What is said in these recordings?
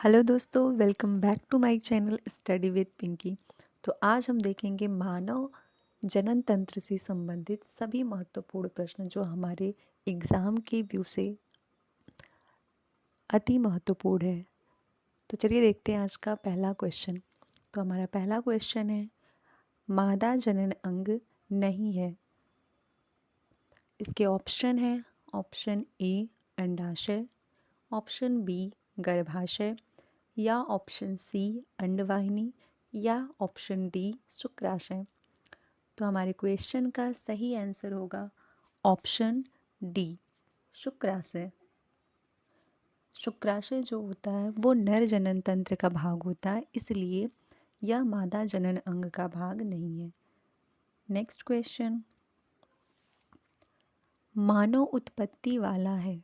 Hello दोस्तों, welcome back to my channel study with Pinky. तो आज हम देखेंगे मानव जनन तंत्र से संबंधित सभी महत्वपूर्ण प्रश्न जो हमारे एग्ज़ाम के व्यू से अति महत्वपूर्ण है। तो चलिए देखते हैं आज का पहला क्वेश्चन। तो हमारा पहला क्वेश्चन है, मादा जनन अंग नहीं है। इसके ऑप्शन है, ऑप्शन ए अंडाशय, ऑप्शन बी गर्भाशय, या ऑप्शन सी अंडवाहिनी, या ऑप्शन डी शुक्राशय। तो हमारे क्वेश्चन का सही आंसर होगा ऑप्शन डी शुक्राशय। शुक्राशय जो होता है वो नर जनन तंत्र का भाग होता है, इसलिए यह मादा जनन अंग का भाग नहीं है। नेक्स्ट क्वेश्चन, मानव उत्पत्ति वाला है,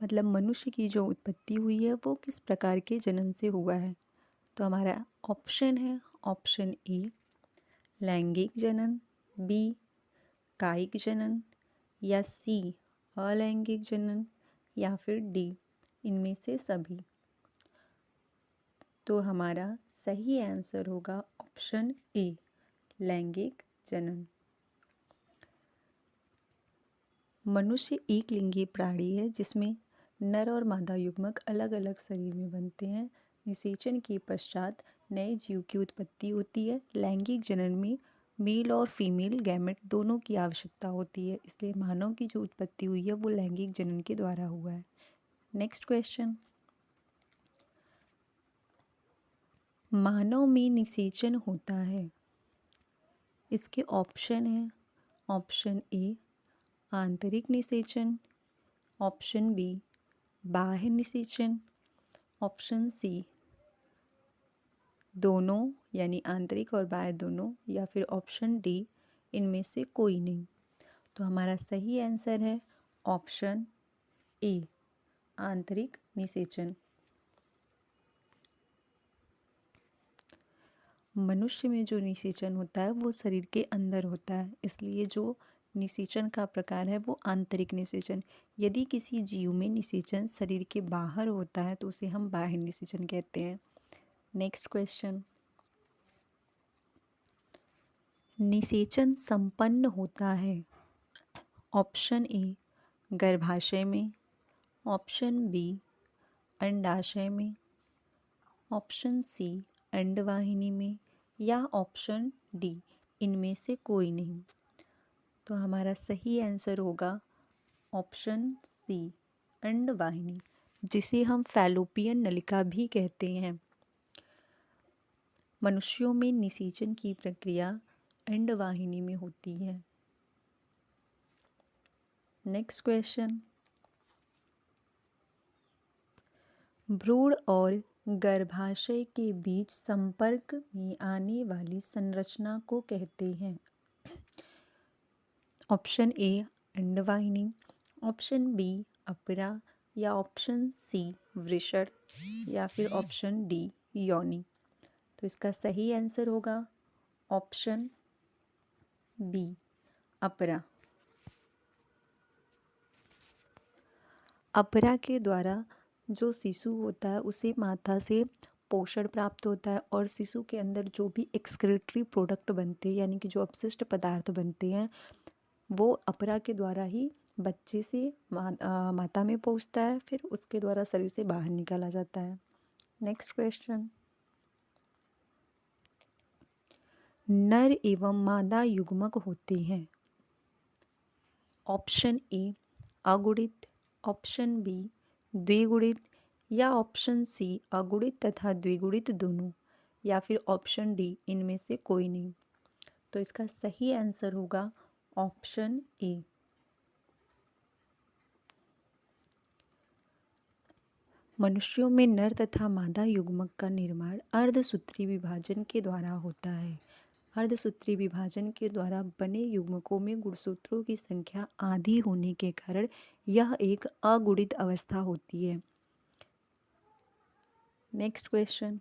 मतलब मनुष्य की जो उत्पत्ति हुई है वो किस प्रकार के जनन से हुआ है। तो हमारा ऑप्शन है, ऑप्शन ए लैंगिक जनन, बी कायिक जनन, या सी अलैंगिक जनन, या फिर डी इनमें से सभी। तो हमारा सही आंसर होगा ऑप्शन ए लैंगिक जनन। मनुष्य एक लिंगी प्राणी है जिसमें नर और मादा युग्मक अलग अलग शरीर में बनते हैं। निषेचन के पश्चात नए जीव की उत्पत्ति होती है। लैंगिक जनन में मेल और फीमेल गैमेट दोनों की आवश्यकता होती है, इसलिए मानव की जो उत्पत्ति हुई है वो लैंगिक जनन के द्वारा हुआ है। नेक्स्ट क्वेश्चन, मानव में निषेचन होता है। इसके ऑप्शन है, ऑप्शन ए आंतरिक निषेचन, ऑप्शन बी बाह्य निषेचन, ऑप्शन सी दोनों यानी आंतरिक और बाह्य दोनों, या फिर ऑप्शन डी इनमें से कोई नहीं। तो हमारा सही आंसर है ऑप्शन ए आंतरिक निषेचन। मनुष्य में जो निषेचन होता है वो शरीर के अंदर होता है, इसलिए जो निषेचन का प्रकार है वो आंतरिक निषेचन। यदि किसी जीव में निषेचन शरीर के बाहर होता है तो उसे हम बाह्य निषेचन कहते हैं। नेक्स्ट क्वेश्चन, निषेचन संपन्न होता है। ऑप्शन ए गर्भाशय में, ऑप्शन बी अंडाशय में, ऑप्शन सी अंडवाहिनी में, या ऑप्शन डी इनमें से कोई नहीं। तो हमारा सही आंसर होगा ऑप्शन सी अंडवाहिनी, जिसे हम फैलोपियन नलिका भी कहते हैं। मनुष्यों में निषेचन की प्रक्रिया अंडवाहिनी में होती है। नेक्स्ट क्वेश्चन, भ्रूण और गर्भाशय के बीच संपर्क में आने वाली संरचना को कहते हैं। ऑप्शन ए अंडवाहिनी, ऑप्शन बी अपरा, या ऑप्शन सी वृषण, या फिर ऑप्शन डी योनि। तो इसका सही आंसर होगा ऑप्शन बी अपरा। अपरा के द्वारा जो शिशु होता है उसे माता से पोषण प्राप्त होता है, और शिशु के अंदर जो भी एक्सक्रीटरी प्रोडक्ट बनते हैं यानी कि जो अपशिष्ट पदार्थ बनते हैं वो अपरा के द्वारा ही बच्चे से माता में पहुंचता है, फिर उसके द्वारा शरीर से बाहर निकाला जाता है। नेक्स्ट क्वेश्चन, नर एवं मादा युग्मक होते हैं। ऑप्शन ए अगुणित, ऑप्शन बी द्विगुणित, या ऑप्शन सी अगुणित तथा द्विगुणित दोनों, या फिर ऑप्शन डी इनमें से कोई नहीं। तो इसका सही आंसर होगा ऑप्शन ए। मनुष्यों में नर तथा मादा युग्मक का निर्माण अर्धसूत्री विभाजन के द्वारा होता है। अर्धसूत्री विभाजन के द्वारा बने युग्मकों में गुणसूत्रों की संख्या आधी होने के कारण यह एक अगुणित अवस्था होती है। नेक्स्ट क्वेश्चन,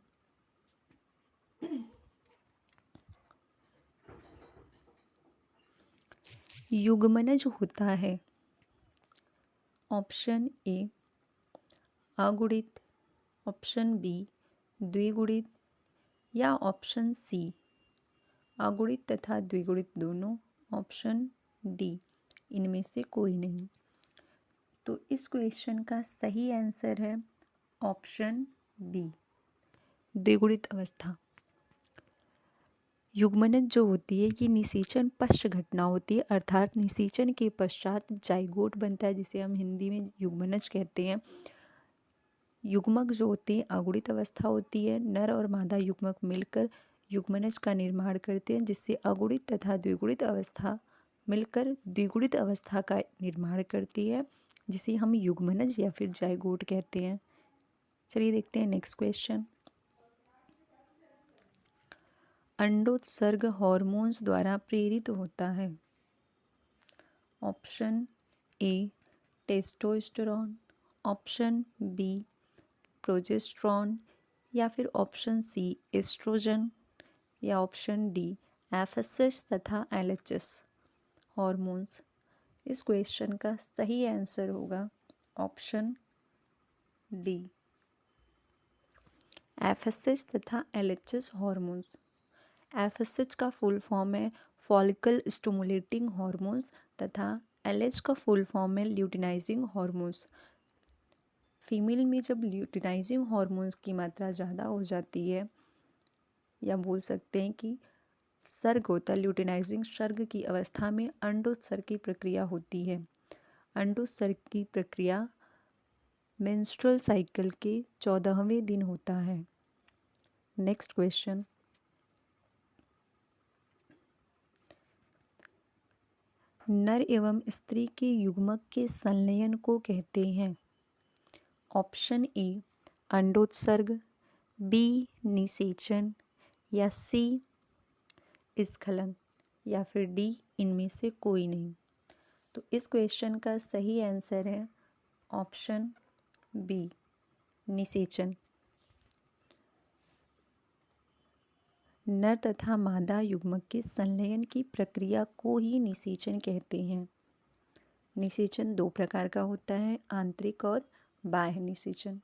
युग्मनज होता है। ऑप्शन ए अगुणित, ऑप्शन बी द्विगुणित या ऑप्शन सी अगुणित तथा द्विगुणित दोनों, ऑप्शन डी इनमें से कोई नहीं। तो इस क्वेश्चन का सही आंसर है ऑप्शन बी द्विगुणित अवस्था। युग्मनज जो होती है ये निषेचन पश्च घटना होती है, अर्थात निषेचन के पश्चात जाइगोट बनता है जिसे हम हिंदी में युग्मनज कहते हैं। युग्मक जो होते हैं अगुणित अवस्था होती है, नर और मादा युग्मक मिलकर युग्मनज का निर्माण करते हैं जिससे अगुणित तथा द्विगुणित अवस्था मिलकर द्विगुणित अवस्था का निर्माण करती है जिसे हम युग्मनज या फिर जाइगोट कहते हैं। चलिए देखते हैं नेक्स्ट क्वेश्चन। अंडोत्सर्ग हॉर्मोन्स द्वारा प्रेरित होता है। Option a testosterone, option b progesterone या फिर ऑप्शन सी एस्ट्रोजन या ऑप्शन डी एफएसएच तथा एलएचएस हॉर्मोन्स। इस क्वेश्चन का सही आंसर होगा ऑप्शन डी एफएसएच तथा एलएचएस हॉर्मोन्स। एफएसएच का फुल फॉर्म है फॉलिकल स्टिमुलेटिंग हॉर्मोन्स तथा एलएच का फुल फॉर्म है ल्यूटिनाइजिंग हॉर्मोन्स। फीमेल में जब ल्यूटिनाइजिंग हॉर्मोन्स की मात्रा ज़्यादा हो जाती है या बोल सकते हैं कि सर्ग होता है, ल्यूटिनाइजिंग सर्ग की अवस्था में अंडोत्सर्ग की प्रक्रिया होती है। अंडोत्सर्ग की प्रक्रिया मेंस्ट्रुअल साइकिल के 14वें दिन होता है। Next question. नर एवं स्त्री के युग्मक के संलयन को कहते हैं। ऑप्शन ए अंडोत्सर्ग, बी निषेचन या सी स्खलन या फिर डी इनमें से कोई नहीं। तो इस क्वेश्चन का सही आंसर है ऑप्शन बी निषेचन। नर तथा मादा युग्मक के संलयन की प्रक्रिया को ही निषेचन कहते हैं। निषेचन दो प्रकार का होता है, आंतरिक और बाह्य निषेचन।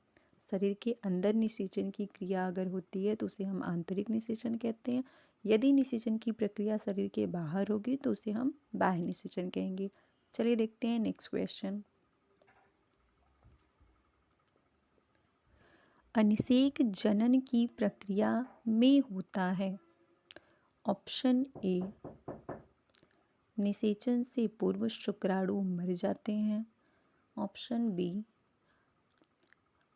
शरीर के अंदर निषेचन की क्रिया अगर होती है तो उसे हम आंतरिक निषेचन कहते हैं। यदि निषेचन की प्रक्रिया शरीर के बाहर होगी तो उसे हम बाह्य निषेचन कहेंगे। चलिए देखते हैं नेक्स्ट क्वेश्चन। अनिषेक जनन की प्रक्रिया में होता है। ऑप्शन ए निषेचन से पूर्व शुक्राणु मर जाते हैं, ऑप्शन बी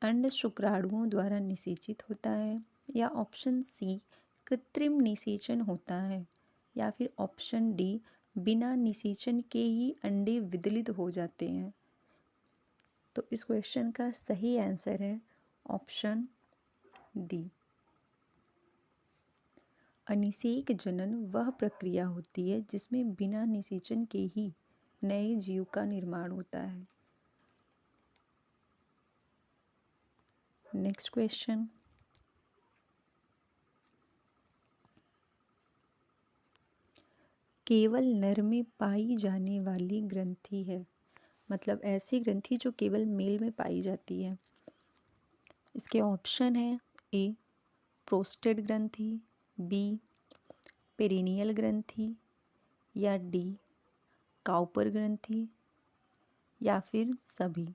अंड शुक्राणुओं द्वारा निषेचित होता है, या ऑप्शन सी कृत्रिम निषेचन होता है, या फिर ऑप्शन डी बिना निषेचन के ही अंडे विदलित हो जाते हैं। तो इस क्वेश्चन का सही आंसर है ऑप्शन डी। अनिषेक जनन वह प्रक्रिया होती है जिसमें बिना निषेचन के ही नए जीव का निर्माण होता है। Next question. केवल नर में पाई जाने वाली ग्रंथि है, मतलब ऐसी ग्रंथि जो केवल मेल में पाई जाती है। इसके ऑप्शन है ए प्रोस्टेट ग्रंथि, बी पेरिनियल ग्रंथि या डी काउपर ग्रंथि या फिर सभी।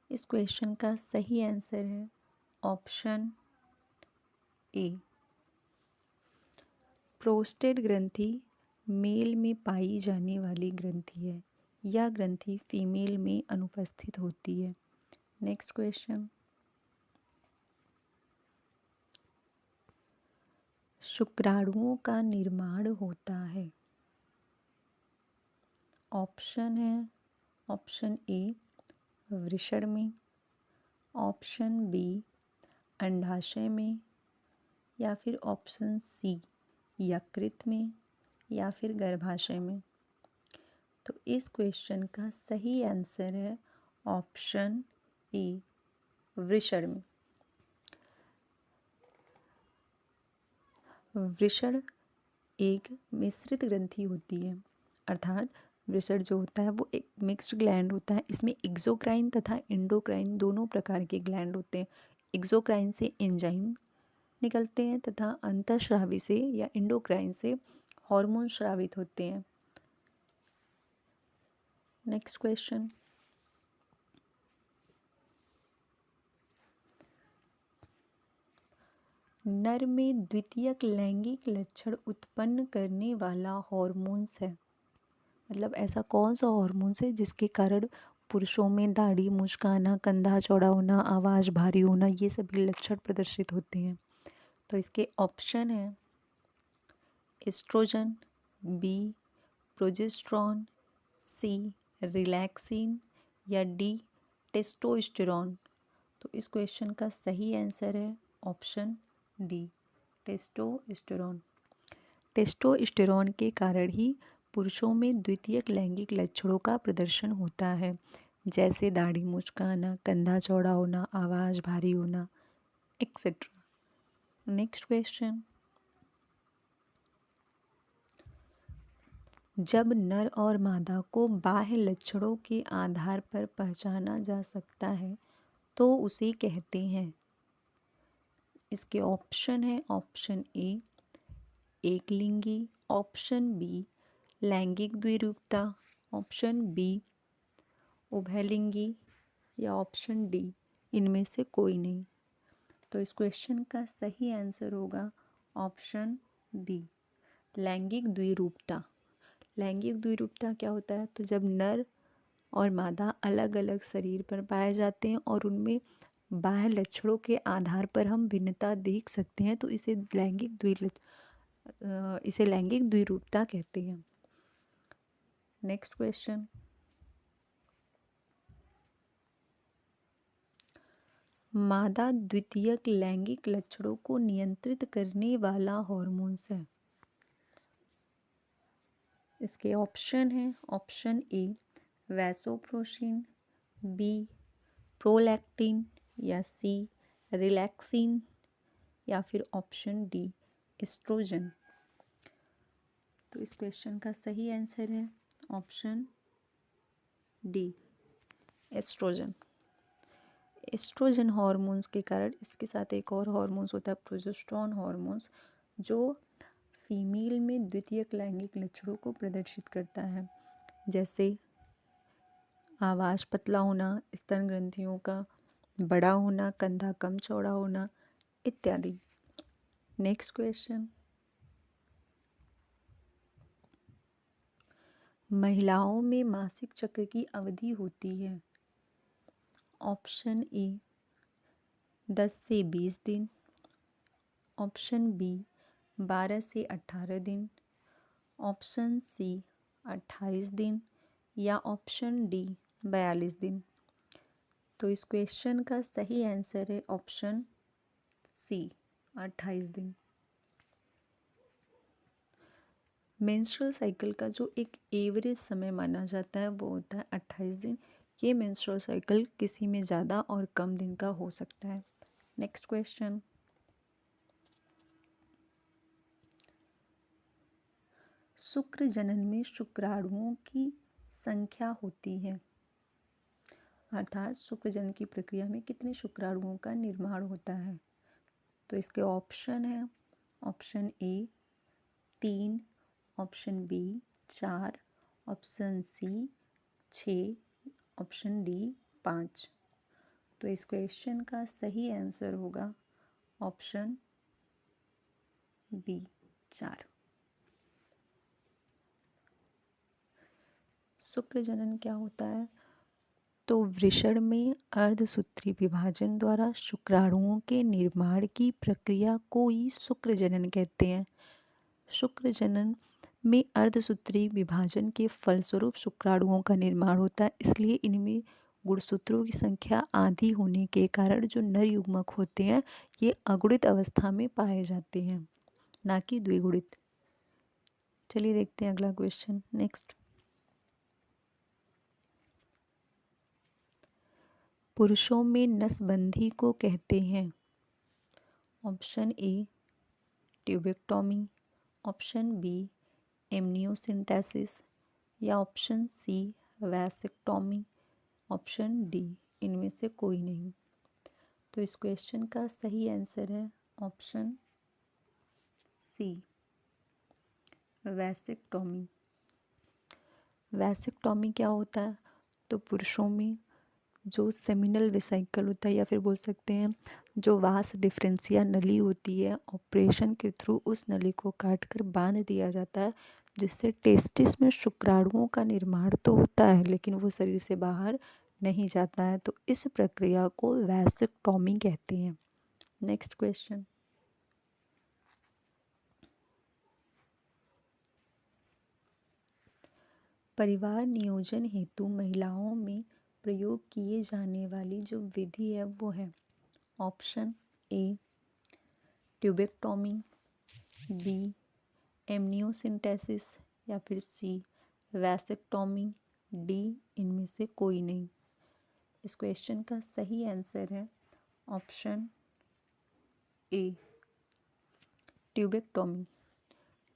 इस क्वेश्चन का सही आंसर है ऑप्शन ए प्रोस्टेट ग्रंथि मेल में पाई जाने वाली ग्रंथि है। यह ग्रंथि फीमेल में अनुपस्थित होती है। Next question. शुक्राणुओं का निर्माण होता है। ऑप्शन है ऑप्शन ए वृषण में, ऑप्शन बी अंडाशय में, या फिर ऑप्शन सी यकृत में, या फिर गर्भाशय में। तो इस क्वेश्चन का सही आंसर है ऑप्शन ए वृषण में। वृषण एक मिश्रित ग्रंथि होती है, अर्थात वृषण जो होता है वो एक मिक्स्ड ग्लैंड होता है। इसमें एक्सोक्राइन तथा एंडोक्राइन दोनों प्रकार के ग्लैंड होते हैं। एक्सोक्राइन से एंजाइम निकलते हैं तथा अंतःस्रावी से या एंडोक्राइन से हार्मोन स्रावित होते हैं। नेक्स्ट क्वेश्चन, नर में द्वितीयक लैंगिक लक्षण उत्पन्न करने वाला हॉर्मोन्स है। मतलब ऐसा कौन सा हॉर्मोन्स है जिसके कारण पुरुषों में दाढ़ी मूंछ आना, कंधा चौड़ा होना, आवाज़ भारी होना, ये सभी लक्षण प्रदर्शित होते हैं। तो इसके ऑप्शन है एस्ट्रोजन, बी प्रोजेस्टेरॉन, सी रिलैक्सिन या डी टेस्टोस्टेरॉन। तो इस क्वेश्चन का सही आंसर है ऑप्शन डी टेस्टोस्टेरॉन। टेस्टोस्टेरॉन के कारण ही पुरुषों में द्वितीयक लैंगिक लक्षणों का प्रदर्शन होता है, जैसे दाढ़ी मूंछ आना, कंधा चौड़ा होना, आवाज़ भारी होना एक्सेट्रा। नेक्स्ट क्वेश्चन, जब नर और मादा को बाह्य लक्षणों के आधार पर पहचाना जा सकता है तो उसे कहते हैं। इसके ऑप्शन है ऑप्शन ए एकलिंगी, ऑप्शन बी लैंगिक द्विरूपता, ऑप्शन बी उभयलिंगी या ऑप्शन डी इनमें से कोई नहीं। तो इस क्वेश्चन का सही आंसर होगा ऑप्शन बी लैंगिक द्विरूपता। लैंगिक द्विरूपता क्या होता है? तो जब नर और मादा अलग अलग शरीर पर पाए जाते हैं और उनमें बाह्य लक्षणों के आधार पर हम भिन्नता देख सकते हैं, तो इसे लैंगिक द्विरूपता कहते हैं। नेक्स्ट क्वेश्चन, मादा द्वितीयक लैंगिक लक्षणों को नियंत्रित करने वाला हॉर्मोन्स है। इसके ऑप्शन है option a vasopressin, b prolactin या सी रिलैक्सिन या फिर ऑप्शन डी एस्ट्रोजन। तो इस क्वेश्चन का सही आंसर है option d estrogen. Estrogen hormones के कारण इसके साथ एक और हार्मोन्स होता है प्रोजेस्टेरॉन हार्मोन्स, जो फीमेल में द्वितीयक लैंगिक लक्षणों को प्रदर्शित करता है, जैसे आवाज़ पतला होना, स्तन ग्रंथियों का बड़ा होना, कंधा कम चौड़ा होना इत्यादि। नेक्स्ट क्वेश्चन, महिलाओं में मासिक चक्र की अवधि होती है। ऑप्शन ए 10 से 20 दिन, ऑप्शन बी 12 से 18 दिन, ऑप्शन सी 28 दिन या ऑप्शन डी 42 दिन। तो इस क्वेश्चन का सही आंसर है ऑप्शन सी 28 दिन। मेंस्ट्रुअल साइकिल का जो एक एवरेज समय माना जाता है वो होता है 28 दिन। ये मेंस्ट्रुअल साइकिल किसी में ज़्यादा और कम दिन का हो सकता है। नेक्स्ट क्वेश्चन, शुक्र जनन में शुक्राणुओं की संख्या होती है, अर्थात शुक्र जनन की प्रक्रिया में कितने शुक्राणुओं का निर्माण होता है। तो इसके ऑप्शन है option a 3, option b 4, option c 6, option d 5। तो इस क्वेश्चन का सही आंसर होगा ऑप्शन बी 4। शुक्र जनन क्या होता है? तो वृषण में अर्धसूत्री विभाजन द्वारा शुक्राणुओं के निर्माण की प्रक्रिया को ही शुक्र जनन कहते हैं। शुक्र जनन में अर्धसूत्री विभाजन के फलस्वरूप शुक्राणुओं का निर्माण होता है, इसलिए इनमें गुणसूत्रों की संख्या आधी होने के कारण जो नर युग्मक होते हैं ये अगुणित अवस्था में पाए जाते हैं, ना कि द्विगुणित। चलिए देखते हैं अगला क्वेश्चन। नेक्स्ट, पुरुषों में नसबंदी को कहते हैं। Option A tubectomy, option B amniocentesis या option C vasectomy, option D इनमें से कोई नहीं। तो इस क्वेश्चन का सही आंसर है ऑप्शन सी वैसेक्टोमी। वैसेक्टोमी क्या होता है? तो पुरुषों में जो सेमिनल वेसिकल होता है, या फिर बोल सकते हैं जो वास डिफरेंसिया नली होती है, ऑपरेशन के थ्रू उस नली को काट कर बांध दिया जाता है, जिससे टेस्टिस में शुक्राणुओं का निर्माण तो होता है लेकिन वो शरीर से बाहर नहीं जाता है। तो इस प्रक्रिया को वैसेक्टोमी कहते हैं। Next question. परिवार नियोजन हेतु महिलाओं में प्रयोग किए जाने वाली जो विधि है वो है ऑप्शन ए ट्यूबेक्टोमी, बी एमनियोसिंटेसिस, या फिर सी वैसेक्टोमी, डी इनमें से कोई नहीं। इस क्वेश्चन का सही आंसर है ऑप्शन ए ट्यूबेक्टोमी।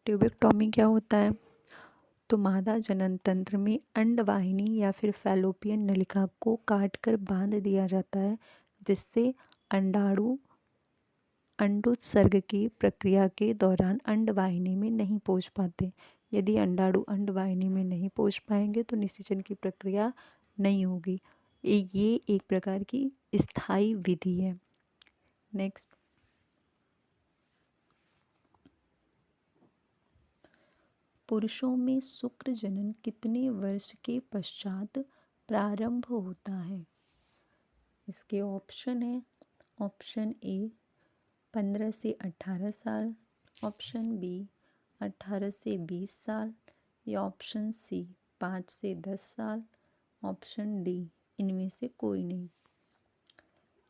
ट्यूबेक्टोमी क्या होता है? तो मादा जनन तंत्र में अंडवाहिनी या फिर फैलोपियन नलिका को काट कर बांध दिया जाता है, जिससे अंडाणु अंडोत्सर्ग की प्रक्रिया के दौरान अंडवाहिनी में नहीं पहुंच पाते। यदि अंडाणु अंडवाहिनी में नहीं पहुंच पाएंगे तो निषेचन की प्रक्रिया नहीं होगी। ये एक प्रकार की स्थायी विधि है। नेक्स्ट। पुरुषों में शुक्र जनन कितने वर्ष के पश्चात प्रारंभ होता है? इसके ऑप्शन है ऑप्शन ए 15 से 18 साल, ऑप्शन बी 18 से 20 साल, या ऑप्शन सी 5 से 10 साल, ऑप्शन डी इनमें से कोई नहीं।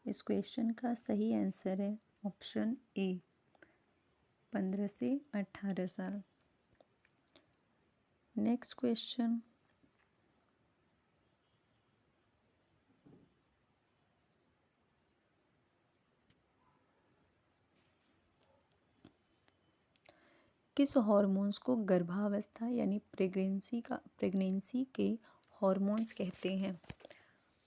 इस क्वेश्चन का सही आंसर है ऑप्शन ए 15 से 18 साल। Next question. किस हॉर्मोन्स को गर्भावस्था यानी प्रेगनेंसी के हॉर्मोन्स कहते हैं?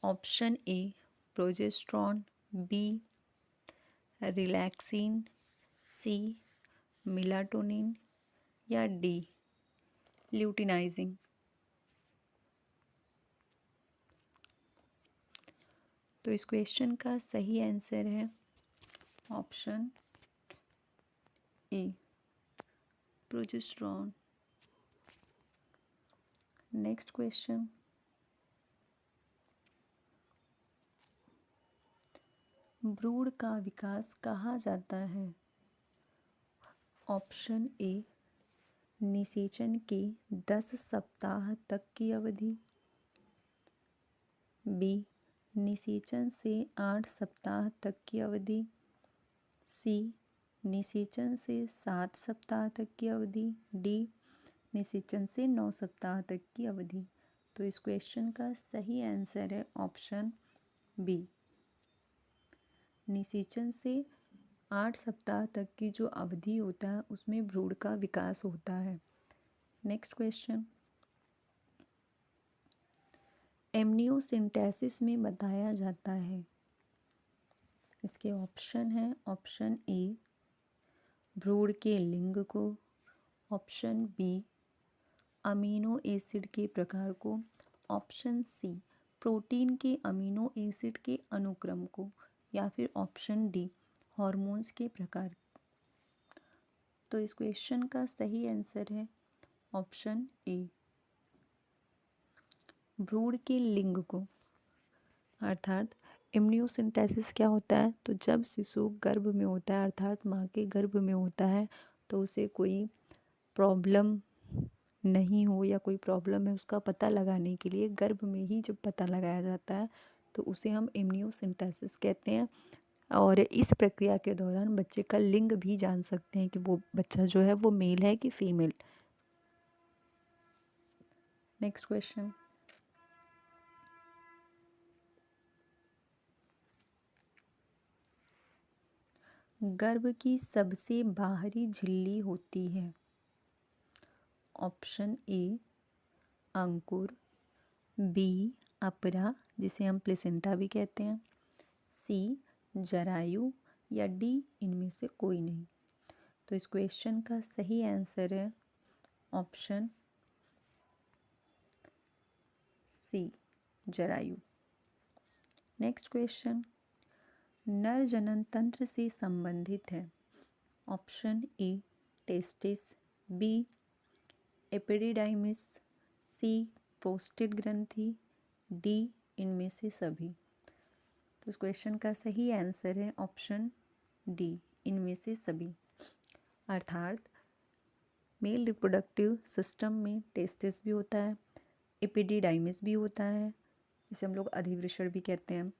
Option a progesterone, b relaxin, c melatonin, या डी ल्यूटिनाइजिंग। तो इस क्वेश्चन का सही आंसर है option a progesterone. Next question. भ्रूण का विकास कहा जाता है? ऑप्शन ए निषेचन के 10 सप्ताह तक की अवधि, बी निषेचन से 8 सप्ताह तक की अवधि, सी निषेचन से 7 सप्ताह तक की अवधि, डी निषेचन से 9 सप्ताह तक की अवधि। तो इस क्वेश्चन का सही आंसर है ऑप्शन बी निषेचन से 8 सप्ताह तक की जो अवधि होता है उसमें भ्रूण का विकास होता है। Next question. एमनियोसिंटेसिस में बताया जाता है। इसके ऑप्शन है ऑप्शन ए भ्रूण के लिंग को, ऑप्शन बी अमीनो एसिड के प्रकार को, ऑप्शन सी प्रोटीन के अमीनो एसिड के अनुक्रम को, या फिर ऑप्शन डी हॉर्मोन्स के प्रकार। तो इस क्वेश्चन का सही आंसर है ऑप्शन ए भ्रूण के लिंग को। अर्थात एमनियोसिंटेसिस क्या होता है? तो जब शिशु गर्भ में होता है अर्थात माँ के गर्भ में होता है तो उसे कोई प्रॉब्लम नहीं हो या कोई प्रॉब्लम है उसका पता लगाने के लिए गर्भ में ही जब पता लगाया जाता है तो उसे हम एमनियोसिंटेसिस कहते हैं। और इस प्रक्रिया के दौरान बच्चे का लिंग भी जान सकते हैं कि वो बच्चा जो है वो मेल है कि फीमेल। Next question. गर्भ की सबसे बाहरी झिल्ली होती है? ऑप्शन ए अंकुर, बी अपरा जिसे हम प्लेसेंटा भी कहते हैं, सी जरायु या डी इनमें से कोई नहीं। तो इस क्वेश्चन का सही आंसर है ऑप्शन सी जरायु। नेक्स्ट क्वेश्चन, नर जनन तंत्र से संबंधित है। Option a testis, b epididymis, c prostate ग्रंथि, डी इनमें से सभी। तो इस क्वेश्चन का सही आंसर है ऑप्शन डी इनमें से सभी। अर्थात मेल रिप्रोडक्टिव सिस्टम में टेस्टिस भी होता है, एपिडिडाइमिस भी होता है जिसे हम लोग अधिवृषण भी कहते हैं,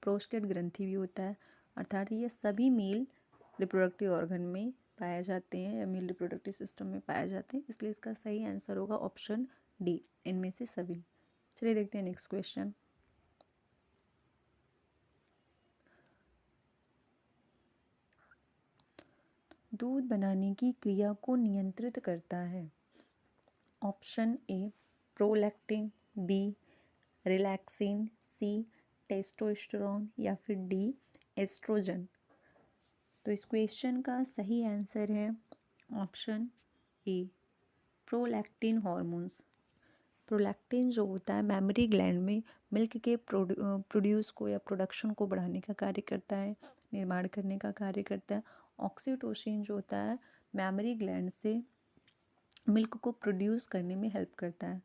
प्रोस्टेट ग्रंथि भी होता है। अर्थात ये सभी मेल रिप्रोडक्टिव ऑर्गन में पाए जाते हैं या मेल रिप्रोडक्टिव सिस्टम में पाए जाते हैं, इसलिए इसका सही आंसर होगा ऑप्शन डी इनमें से सभी। चलिए देखते हैं नेक्स्ट क्वेश्चन। दूध बनाने की क्रिया को नियंत्रित करता है। Option a prolactin, b relaxin, c testosterone या फिर डी एस्ट्रोजन। तो इस क्वेश्चन का सही आंसर है option a prolactin hormones. Prolactin जो होता है मैमरी ग्लैंड में मिल्क के प्रोड्यूस को या प्रोडक्शन को बढ़ाने का कार्य करता है, निर्माण करने का कार्य करता है। ऑक्सीटोसिन जो होता है मैमरी ग्लैंड से मिल्क को प्रोड्यूस करने में हेल्प करता है।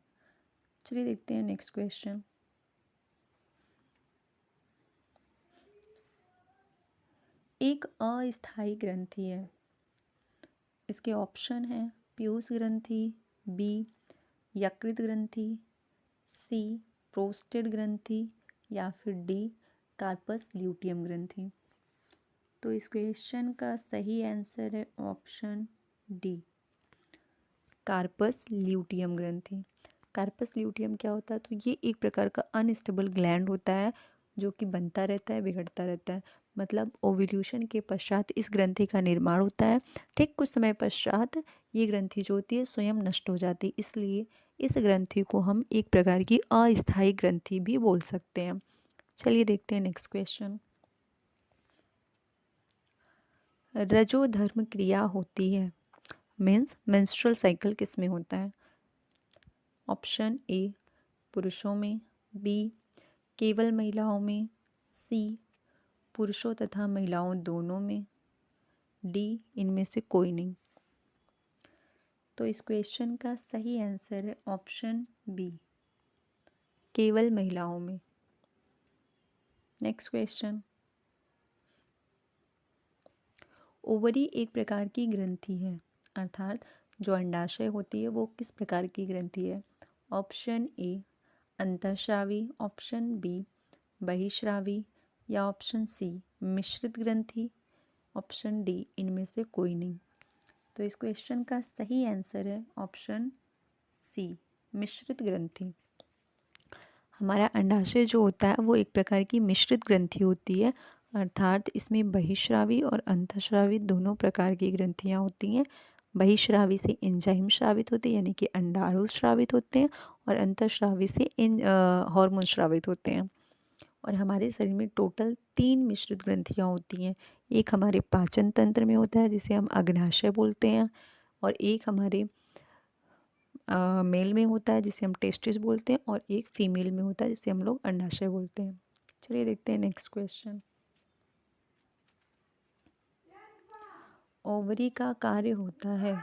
चलिए देखते हैं नेक्स्ट क्वेश्चन। एक अस्थायी ग्रंथि है। इसके ऑप्शन है पीयूष ग्रंथि, बी यकृत ग्रंथि, सी प्रोस्टेट ग्रंथि या फिर डी कार्पस ल्यूटियम ग्रंथि। तो इस क्वेश्चन का सही आंसर है ऑप्शन डी कार्पस ल्यूटियम ग्रंथि। कार्पस ल्यूटियम क्या होता है? तो ये एक प्रकार का अनस्टेबल ग्लैंड होता है जो कि बनता रहता है, बिगड़ता रहता है। मतलब ओव्यूल्यूशन के पश्चात इस ग्रंथि का निर्माण होता है, ठीक कुछ समय पश्चात ये ग्रंथि जो होती है स्वयं नष्ट हो जाती है, इसलिए इस ग्रंथि को हम एक प्रकार की अस्थायी ग्रंथि भी बोल सकते हैं। चलिए देखते हैं नेक्स्ट क्वेश्चन। रजोधर्म क्रिया होती है, मीन्स मेंस्ट्रुअल साइकिल किस में होता है? ऑप्शन ए पुरुषों में, बी केवल महिलाओं में, सी पुरुषों तथा महिलाओं दोनों में, डी इनमें से कोई नहीं। तो इस क्वेश्चन का सही आंसर है ऑप्शन बी केवल महिलाओं में। नेक्स्ट क्वेश्चन, ओवरी एक प्रकार की ग्रंथि है, अर्थात जो अंडाशय होती है वो किस प्रकार की ग्रंथि है? ऑप्शन ए अंतःस्रावी, ऑप्शन बी बहिस्रावी या ऑप्शन सी मिश्रित ग्रंथि, ऑप्शन डी इनमें से कोई नहीं। तो इस क्वेश्चन का सही आंसर है ऑप्शन सी मिश्रित ग्रंथि। हमारा अंडाशय जो होता है वो एक प्रकार की मिश्रित ग्रंथि होती है, अर्थात इसमें बहिस्रावी और अंतःस्रावी दोनों प्रकार की ग्रंथियाँ होती हैं। बहिस्रावी से एंजाइम स्रावित होते हैं यानी कि अंडाणु स्रावित होते हैं, और अंतःस्रावी से हार्मोन स्रावित होते हैं। और हमारे शरीर में टोटल 3 मिश्रित ग्रंथियाँ होती हैं। एक हमारे पाचन तंत्र में होता है जिसे हम अग्नाशय बोलते हैं, और एक हमारे मेल में होता है जिसे हम टेस्टिस बोलते हैं, और एक फीमेल में होता है जिसे हम लोग अंडाशय बोलते हैं। चलिए देखते हैं नेक्स्ट क्वेश्चन। ओवरी का कार्य होता है,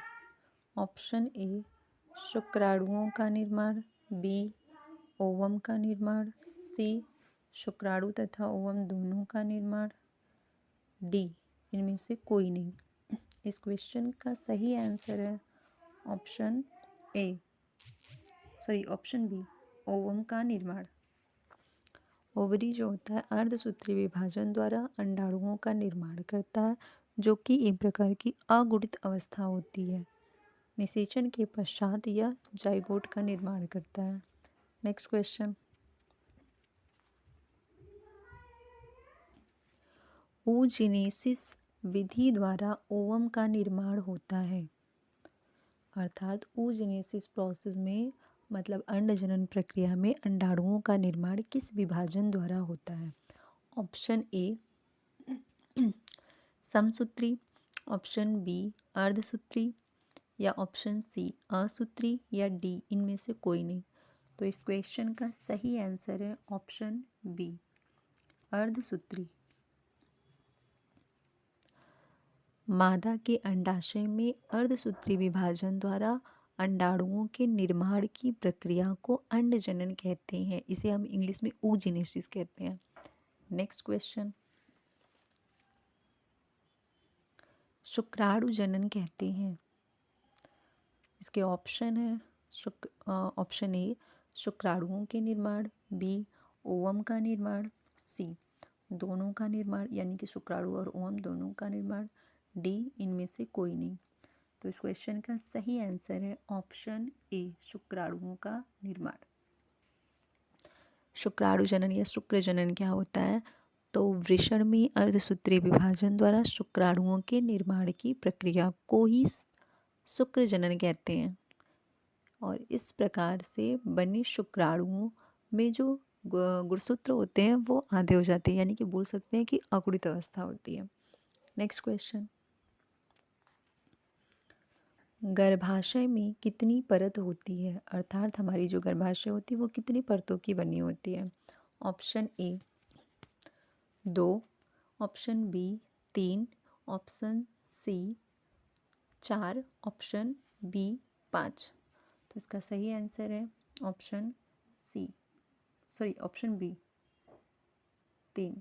ऑप्शन ए शुक्राणुओं का निर्माण, बी ओवम का निर्माण, सी शुक्राणु तथा ओवम दोनों का निर्माण, डी इनमें से कोई नहीं। इस क्वेश्चन का सही आंसर है ऑप्शन बी ओवम का निर्माण। ओवरी जो होता है अर्धसूत्रीय विभाजन द्वारा अंडाणुओं का निर्माण करता है, जो कि एक प्रकार की अगुणित अवस्था होती है। निषेचन के पश्चात यह जाइगोट का निर्माण करता है। नेक्स्ट क्वेश्चन, oogenesis विधि द्वारा ओवम का निर्माण होता है, अर्थात oogenesis प्रोसेस में मतलब अंड जनन प्रक्रिया में अंडाणुओं का निर्माण किस विभाजन द्वारा होता है? ऑप्शन ए समसूत्री, ऑप्शन बी अर्धसूत्री, या ऑप्शन सी असूत्री, या डी इनमें से कोई नहीं। तो इस क्वेश्चन का सही आंसर है ऑप्शन बी अर्धसूत्री। मादा के अंडाशय में अर्धसूत्री विभाजन द्वारा अंडाणुओं के निर्माण की प्रक्रिया को अंडजनन कहते हैं। इसे हम इंग्लिश में oogenesis कहते हैं। नेक्स्ट क्वेश्चन, शुक्राणु जनन कहते हैं। इसके ऑप्शन है ऑप्शन ए शुक्राणुओं के निर्माण, बी ओवम का निर्माण, सी दोनों का निर्माण यानी कि शुक्राणु और ओवम दोनों का निर्माण, डी इनमें से कोई नहीं। तो इस क्वेश्चन का सही आंसर है ऑप्शन ए शुक्राणुओं का निर्माण। शुक्राणु जनन या शुक्र जनन क्या होता है? तो वृषण में अर्धसूत्री विभाजन द्वारा शुक्राणुओं के निर्माण की प्रक्रिया को ही शुक्र जनन कहते हैं। और इस प्रकार से बने शुक्राणुओं में जो गुणसूत्र होते हैं वो आधे हो जाते हैं, यानी कि बोल सकते हैं कि अकुड़ित अवस्था होती है। नेक्स्ट क्वेश्चन, गर्भाशय में कितनी परत होती है? अर्थात हमारी जो गर्भाशय होती है वो कितनी परतों की बनी होती है? Option a 2, option b 3, option c 4, option b 5। तो इसका सही आंसर है ऑप्शन बी 3।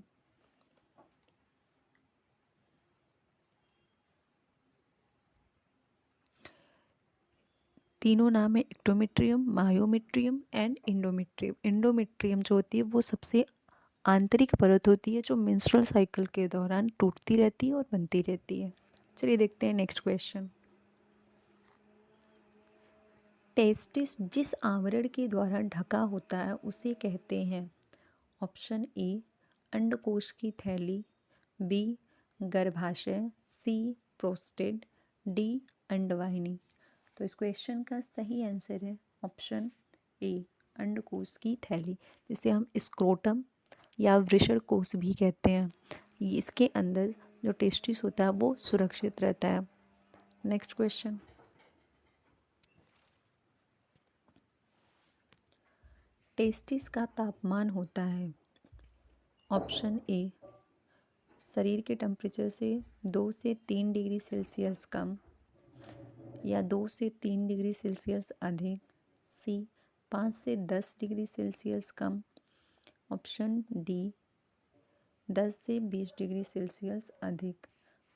तीनों नाम है एक्टोमेट्रियम, मायोमेट्रियम एंड इंडोमेट्रियम। इंडोमेट्रियम जो होती है वो सबसे आंतरिक परत होती है जो मेंस्ट्रुअल साइकिल के दौरान टूटती रहती है और बनती रहती है। चलिए देखते हैं नेक्स्ट क्वेश्चन। टेस्टिस जिस आवरण के द्वारा ढका होता है उसे कहते हैं? ऑप्शन ए अंडकोश की थैली, बी गर्भाशय, सी प्रोस्टेट, डी अंडवाहिनी। तो इस क्वेश्चन का सही आंसर है ऑप्शन ए अंडकोश की थैली, जिसे हम स्क्रोटम या वृषणकोश भी कहते हैं। इसके अंदर जो टेस्टिस होता है वो सुरक्षित रहता है। नेक्स्ट क्वेश्चन, टेस्टिस का तापमान होता है? ऑप्शन ए शरीर के टेम्परेचर से 2 से 3 डिग्री सेल्सियस कम, या 2 से 3 डिग्री सेल्सियस अधिक, सी 5 से 10 डिग्री सेल्सियस कम, ऑप्शन डी 10 से 20 डिग्री सेल्सियस अधिक।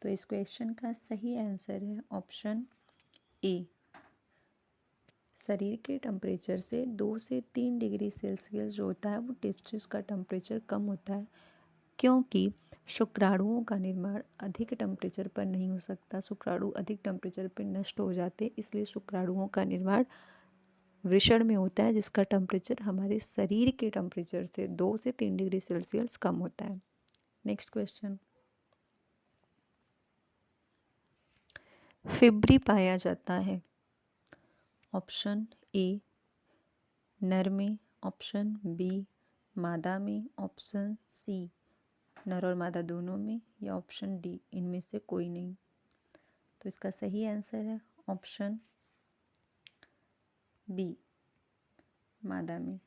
तो इस क्वेश्चन का सही आंसर है ऑप्शन ए शरीर के टेम्परेचर से 2 से 3 डिग्री सेल्सियस जो होता है वो टेस्टिस का टेम्परेचर कम होता है, क्योंकि शुक्राणुओं का निर्माण अधिक टेम्परेचर पर नहीं हो सकता। शुक्राणु अधिक टेम्परेचर पर नष्ट हो जाते, इसलिए शुक्राणुओं का निर्माण वृषण में होता है जिसका टेम्परेचर हमारे शरीर के टेम्परेचर से 2 से 3 डिग्री सेल्सियस कम होता है। नेक्स्ट क्वेश्चन, फिब्री पाया जाता है? ऑप्शन ए नर में, ऑप्शन बी मादा में, ऑप्शन सी नर और मादा दोनों में, या ऑप्शन डी इनमें से कोई नहीं। तो इसका सही आंसर है ऑप्शन बी मादा में।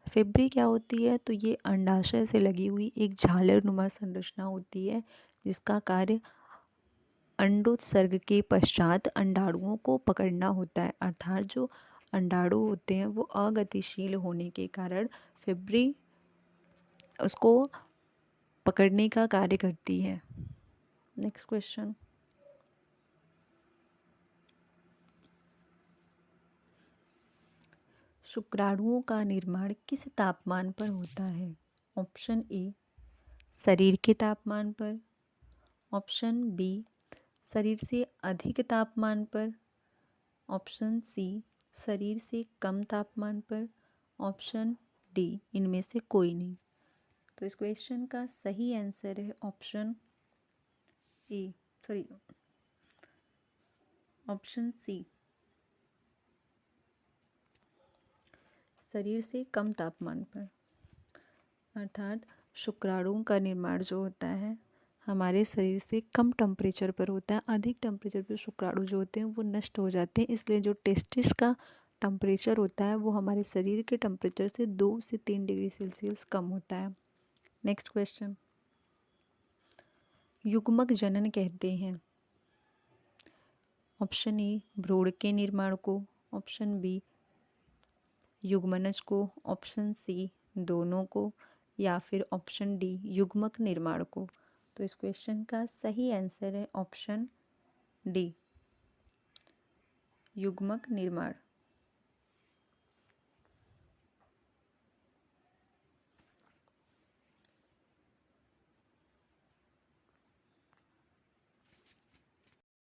फिब्री क्या होती है? तो ये अंडाशय से लगी हुई एक झालरनुमा संरचना होती है जिसका कार्य अंडोत्सर्ग के पश्चात अंडाणुओं को पकड़ना होता है। अर्थात जो अंडाणु होते हैं वो अगतिशील होने के कारण फिब्री उसको पकड़ने का कार्य करती है। नेक्स्ट क्वेश्चन, शुक्राणुओं का निर्माण किस तापमान पर होता है? ऑप्शन ए शरीर के तापमान पर, ऑप्शन बी शरीर से अधिक तापमान पर, ऑप्शन सी शरीर से कम तापमान पर, ऑप्शन डी इनमें से कोई नहीं। तो इस क्वेश्चन का सही आंसर है ऑप्शन ऑप्शन सी शरीर से कम तापमान पर, अर्थात शुक्राणुओं का निर्माण जो होता है हमारे शरीर से कम टेम्परेचर पर होता है। अधिक टेम्परेचर पर शुक्राणु जो होते हैं वो नष्ट हो जाते हैं, इसलिए जो टेस्टिस का टेम्परेचर होता है वो हमारे शरीर के टेम्परेचर से 2 से 3 डिग्री सेल्सियस कम होता है। नेक्स्ट क्वेश्चन, युग्मक जनन कहते हैं ऑप्शन ए भ्रूण के निर्माण को, ऑप्शन बी युग्मनज को, ऑप्शन सी दोनों को, या फिर ऑप्शन डी युग्मक निर्माण को। तो इस क्वेश्चन का सही आंसर है ऑप्शन डी, युग्मक निर्माण।